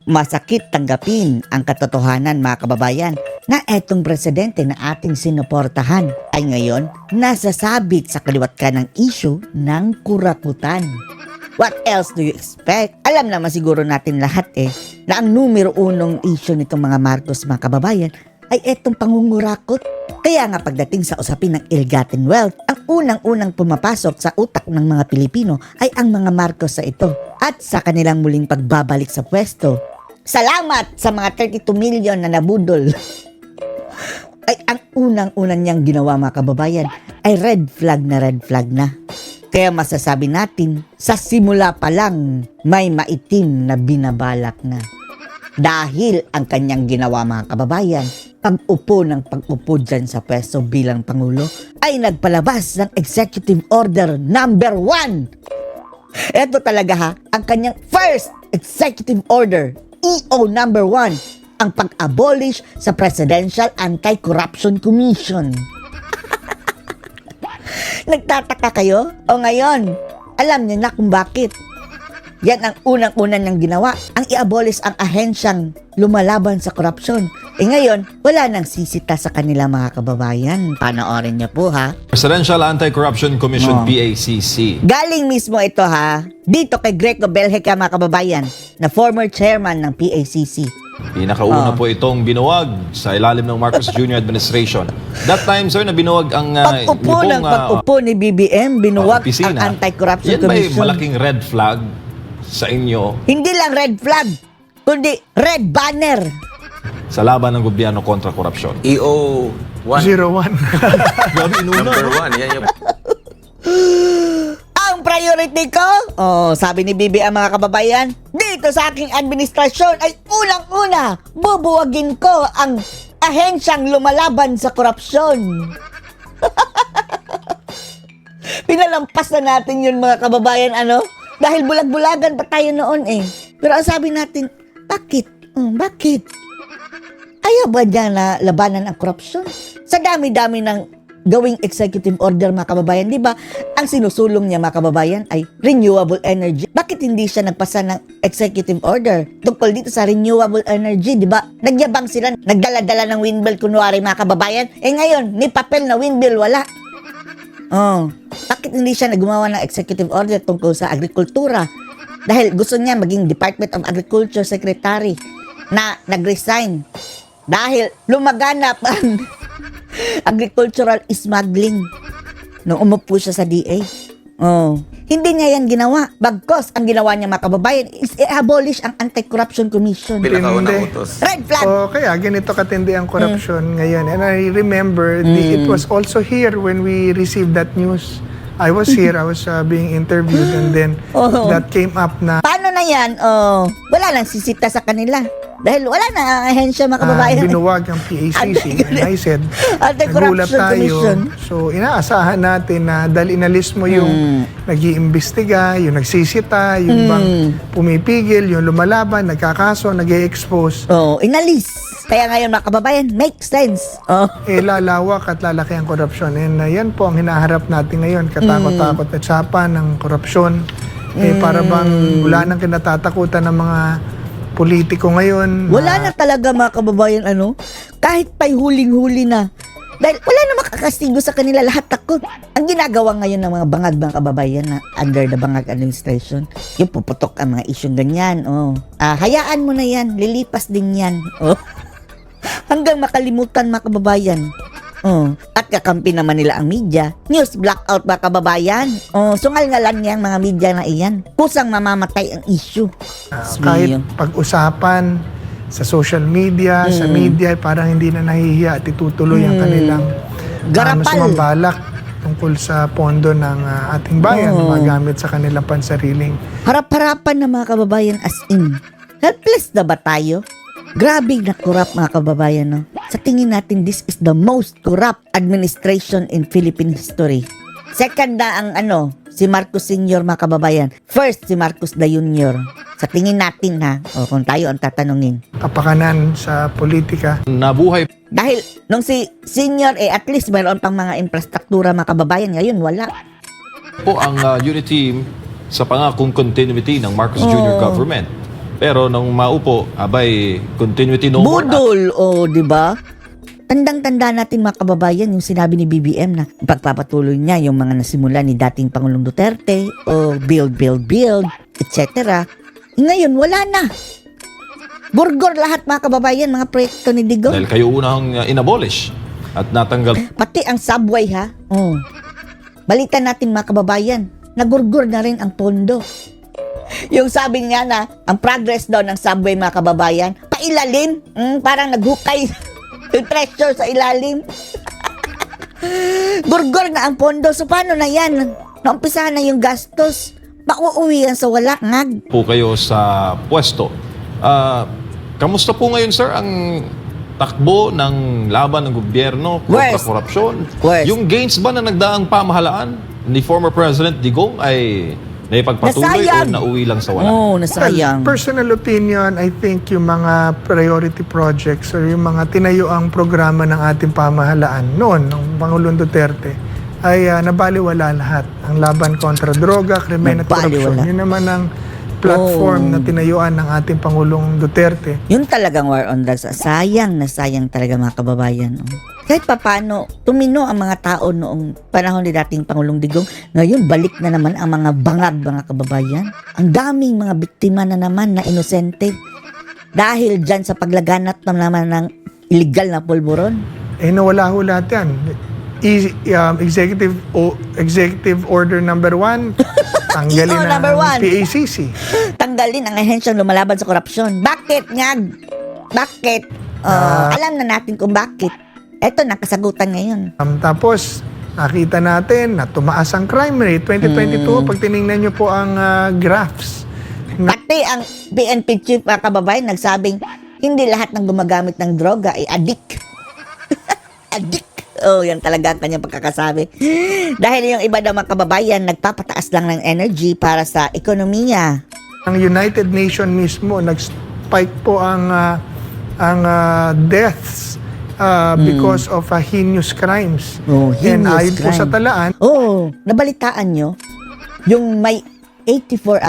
Masakit tanggapin ang katotohanan mga kababayan na etong presidente na ating sinuportahan ay ngayon nasasabit sa kaliwat kanang issue ng kuraputan. What else do you expect? Alam naman siguro natin lahat na ang numero unong issue nitong mga Marcos mga kababayan ay etong pangungurakot. Kaya nga pagdating sa usapin ng ill-gotten wealth, ang unang-unang pumapasok sa utak ng mga Pilipino ay ang mga Marcos sa ito at sa kanilang muling pagbabalik sa pwesto. Salamat sa mga 32 million na nabudol. Ay ang unang-unang niyang ginawa mga kababayan ay red flag na. Kaya masasabi natin, sa simula pa lang may maitim na binabalak na. Dahil ang kanyang ginawa mga kababayan, pag-upo dyan sa pwesto bilang Pangulo, ay nagpalabas ng Executive Order number 1. Ito talaga ha, ang kanyang first Executive Order, EO number 1, ang pag-abolish sa Presidential Anti-Corruption Commission. Nagtataka kayo? O ngayon, alam niyo na kung bakit. Yan ang unang-unang niyang ginawa, ang i-abolish ang ahensyang lumalaban sa korupsyon. Ngayon, wala nang sisita sa kanila mga kababayan. Panoorin niyo po ha. Presidential Anti-Corruption Commission, PACC. Galing mismo ito ha, dito kay Greco Belheca mga kababayan, na former chairman ng PACC. Pinakauna po itong binuwag sa ilalim ng Marcos Jr. administration. That time, sir, na binuwag ang Pag-upo ni BBM, binuwag ang Anti-Corruption Yan ba Commission. malaking red flag sa inyo Hindi lang red flag, kundi red banner. sa laban ng gobyerno kontra korupsyon? EO 1. 01. Grabe, inuna. Number 1. Yan yung... Ang priority ko, sabi ni BBM mga kababayan, dito sa aking administrasyon ay unang-una, bubuwagin ko ang ahensyang lumalaban sa korupsyon. Pinalampas na natin yun mga kababayan, dahil bulag-bulagan pa tayo noon Pero ang sabi natin, bakit? Bakit? Ayaw ba niya na labanan ang korupsyon? Sa dami-dami ng gawing executive order mga kababayan, di ba? Ang sinusulong niya mga kababayan ay renewable energy. Bakit hindi siya nagpasa ng executive order tungkol dito sa renewable energy, di ba? Nagyabang sila, nagdala-dala ng windmill kunwari mga kababayan. Ngayon, ni papel na windmill wala. Bakit hindi siya gumawa ng executive order tungkol sa agrikultura? Dahil gusto niya maging Department of Agriculture Secretary na nag-resign. Dahil lumaganap ang agricultural smuggling nung umupo siya sa DA. Hindi niya yan ginawa. Bagkos, ang ginawa niya mga kababayan is i-abolish ang Anti-Corruption Commission. Pinakaunang utos. Red flag! Kaya ganito katindi ang corruption ngayon. And I remember, it was also here when we received that news. I was here, I was being interviewed, and then that came up na Paano na yan? Wala nang sisita sa kanila. Dahil wala na ang ahensya mga kababayan. binuwag ang PACC. And I said, nagulat Anti-Corruption Commission. tayo. So, inaasahan natin na dahil inalis mo yung nag-iimbestiga, yung nagsisita, yung bang pumipigil, yung lumalaban, nagkakaso, nag-i-expose. Inalis. Kaya ngayon mga kababayan, makes sense. Lalawak at lalaki ang korupsyon. And yan po ang hinaharap natin ngayon, katakot-takot at sapa ng korupsyon. Para bang wala nang kinatatakutan ng mga politiko ngayon. Wala na talaga mga kababayan, kahit pa'y huling-huli na. Dahil wala na makakastigo sa kanila, lahat takot. Ang ginagawa ngayon ng mga bangag mga kababayan na under the bangag administration, yung puputok ang mga isyong ganyan. Hayaan mo na yan, lilipas din yan. Hanggang makalimutan mga kababayan. At kakampi naman nila ang media. News blackout mga kababayan. Sungal-ngalan niya ang mga media na iyan. Kusang mamamatay ang issue. Kahit pag-usapan sa social media, sa media, parang hindi na nahihiya at itutuloy ang kanilang Garapal. sumambalak tungkol sa pondo ng ating bayan na magamit sa kanilang pansariling. Harap-harapan na mga kababayan as in. Helpless na ba tayo? Grabe na corrupt mga kababayan, Sa tingin natin, this is the most corrupt administration in Philippine history. Second na ang si Marcos Sr. mga kababayan. First, si Marcos the Jr. Sa tingin natin kung tayo ang tatanungin. Kapakanan sa politika. Nabuhay Dahil nung si Sr. at least mayroon pang mga infrastruktura mga kababayan. Ngayon, wala. po ang unity team sa pangakong continuity ng Marcos Jr. government. Pero nung maupo, abay, continuity no more na. Budol, di ba? Tandang-tanda natin mga kababayan yung sinabi ni BBM na pagpapatuloy niya yung mga nasimula ni dating Pangulong Duterte o build, etc. Ngayon, wala na. Burgor lahat mga kababayan, mga proyekto ni Digong. Dahil kayo unang inabolish at natanggal. Pati ang subway ha. Balita natin mga kababayan, nagurgur na rin ang pondo. Yung sabi nga na, ang progress daw ng subway mga kababayan, pailalim, parang naghukay yung treasure sa ilalim. Gurgur na ang pondo. So paano na yan? Naumpisahan na yung gastos. Mauuwi yan sa wala, ngag. Po kayo sa pwesto. Kamusta po ngayon, sir, ang takbo ng laban ng gobyerno kontra Worst. korupsyon? Worst. Yung gains ba na nagdaang pamahalaan ni former President Digong ay naipagpatuloy Nasayang. o nauwi lang sa wala? Nasayang. Personal opinion, I think yung mga priority projects or yung mga tinayuang programa ng ating pamahalaan noon, ng Pangulong Duterte, ay nabaliwala lahat. Ang laban kontra droga, krimen at korupsyon. Nabaliwala. Yun naman ang platform na tinayuan ng ating Pangulong Duterte. Yun talagang war on drugs. Sayang na sayang talaga mga kababayan. Kahit papano, tumino ang mga tao noong panahon ni dating Pangulong Digong. Ngayon, balik na naman ang mga bangag mga kababayan. Ang daming mga biktima na naman na inosente. Dahil dyan sa paglaganap na naman ng illegal na pulburon. Nawala ho lahat yan. Executive Order number 1, tanggalin EO na number ang one. PACC. Tanggalin ang ahensyang lumalaban sa korupsyon. Bakit, ngag? Bakit? Alam na natin kung bakit. Eto, nakasagutan ngayon. Tapos, nakita natin na tumaas ang crime rate. 2022, pag tinignan nyo po ang graphs. Pati ang PNP chief mga kababayan nagsabing hindi lahat ng gumagamit ng droga ay addict. Addict. Yan talaga ang kanyang pagkakasabi. Dahil yung iba daw mga kababayan nagpapataas lang ng energy para sa ekonomiya. Ang United Nations mismo, nag-spike po ang deaths because of heinous crimes. And Heinous ayon po sa crime. talaan, Nabalitaan nyo, yung may 84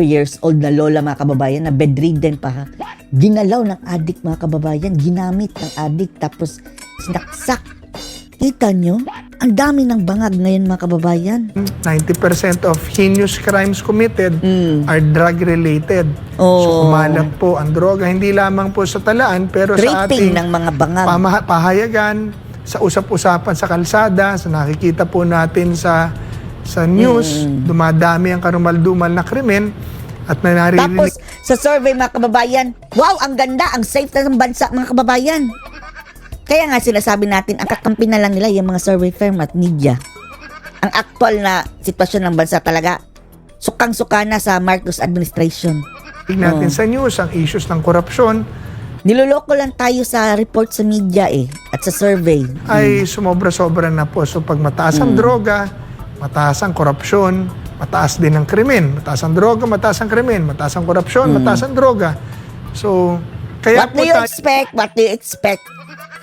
years old na lola mga kababayan na bedridden pa ha. Ginalaw ng adik mga kababayan, ginamit ng adik tapos sinaksak. Kita nyo? Ang dami ng bangag ngayon mga kababayan. 90% of heinous crimes committed are drug-related. So kumalat po ang droga, hindi lamang po sa talaan, pero sa Tripping ating ng mga bangag. pahayagan, sa usap-usapan sa kalsada, sa nakikita po natin sa news, dumadami ang karumal-dumal na krimen at may naririnig. Tapos, sa survey mga kababayan, wow, ang ganda, ang safe na ng bansa mga kababayan. Kaya nga sinasabi natin, ang kakampi na lang nila yung mga survey firm at media. Ang aktual na sitwasyon ng bansa talaga, sukang-suka na sa Marcos administration. natin sa news ang issues ng korupsyon Niloloko lang tayo sa report sa media at sa survey. ay sumobra-sobra na po. So pag mataas ang droga, mataas ang korupsyon, mataas din ang krimen. Mataas ang droga, mataas ang krimen. Mataas ang korupsyon, mataas ang droga. So, kaya What do you expect? What do you expect?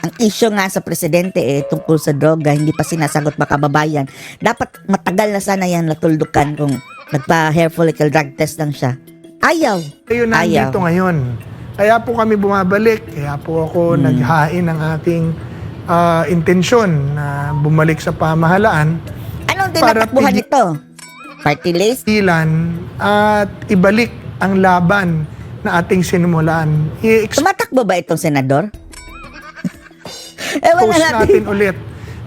Ang issue nga sa presidente tungkol sa droga, hindi pa sinasagot mga kababayan. Dapat matagal na sana yan natuldukan kung nagpa-hair follicle drug test lang siya. Ayaw. Tayo nandito ngayon. Kaya po kami bumabalik. Kaya po ako naghain ng aking intensyon na bumalik sa pamahalaan. Anong tinatakbuhan nito? Party list? Ilan at ibalik ang laban na ating sinimulan. Tumatakbo ba itong senador? I-expose natin ulit.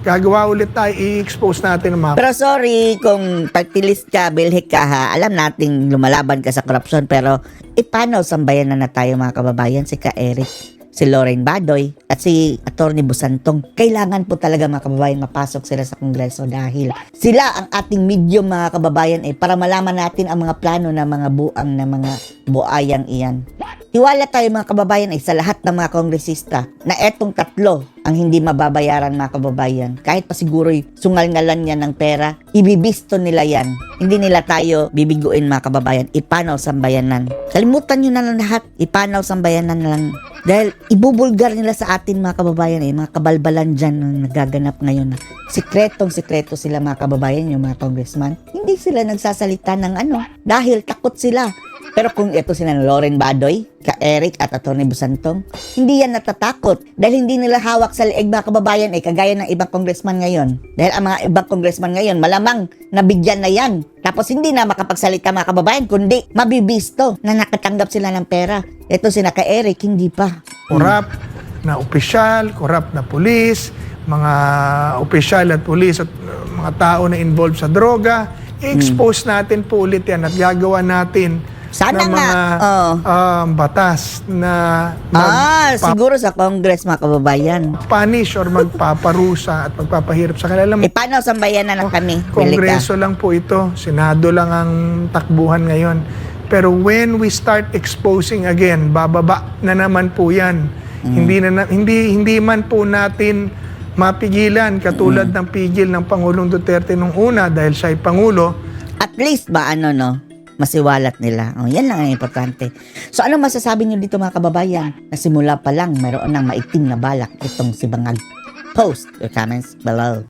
Gagawa ulit tayo, i-expose natin ang mga... Pero sorry kung party list ka, bilhik ka ha. Alam nating lumalaban ka sa korupsyon, pero paano sambayan na tayo mga kababayan, si Ka Eric, si Lorraine Badoy, at si Atty. Busantong. Kailangan po talaga mga kababayan mapasok sila sa Kongreso dahil sila ang ating medium mga kababayan para malaman natin ang mga plano ng mga buang na mga buayang iyan. Tiwala tayo mga kababayan sa lahat ng mga kongresista na etong tatlo ang hindi mababayaran mga kababayan. Kahit pa siguro'y sungal-ngalan yan ng pera, ibibisto nila yan. Hindi nila tayo bibiguin mga kababayan. Ipanaw sambayanan. Kalimutan nyo na lang lahat. Ipanaw sambayanan na lang. Dahil ibubulgar nila sa atin mga kababayan mga kabalbalan dyan ang nagaganap ngayon. Sikretong-sikreto sila mga kababayan, yung mga congressman. Hindi sila nagsasalita ng dahil takot sila. Pero kung ito sila Lauren Badoy, ka-Eric at Atty. Busantong, hindi yan natatakot dahil hindi nila hawak sa leeg mga kababayan kagaya ng ibang congressman ngayon. Dahil ang mga ibang congressman ngayon, malamang nabigyan na yan. Tapos hindi na makapagsalita mga kababayan, kundi mabibisto na nakatanggap sila ng pera. Ito sila ka-Eric, hindi pa. Korap na opisyal, korap na pulis, mga opisyal at pulis at mga tao na involved sa droga, i-expose natin po ulit yan at gagawa natin Sana ng nga, mga batas na siguro sa Congress mga kababayan. punish or magpaparusa at magpapahirap sa kanila. Paano sambayan na lang kami? Kongreso lang po ito, Senado lang ang takbuhan ngayon. Pero when we start exposing again, bababa na naman po 'yan. Hindi man po natin mapigilan katulad ng pigil ng Pangulong Duterte nung una dahil siya ay pangulo. At least ba masiwalat nila. Yan lang ang importante. So ano masasabi niyo dito mga kababayan? Na simula pa lang mayroon ng maitim na balak itong si Bangag. Post your comments below.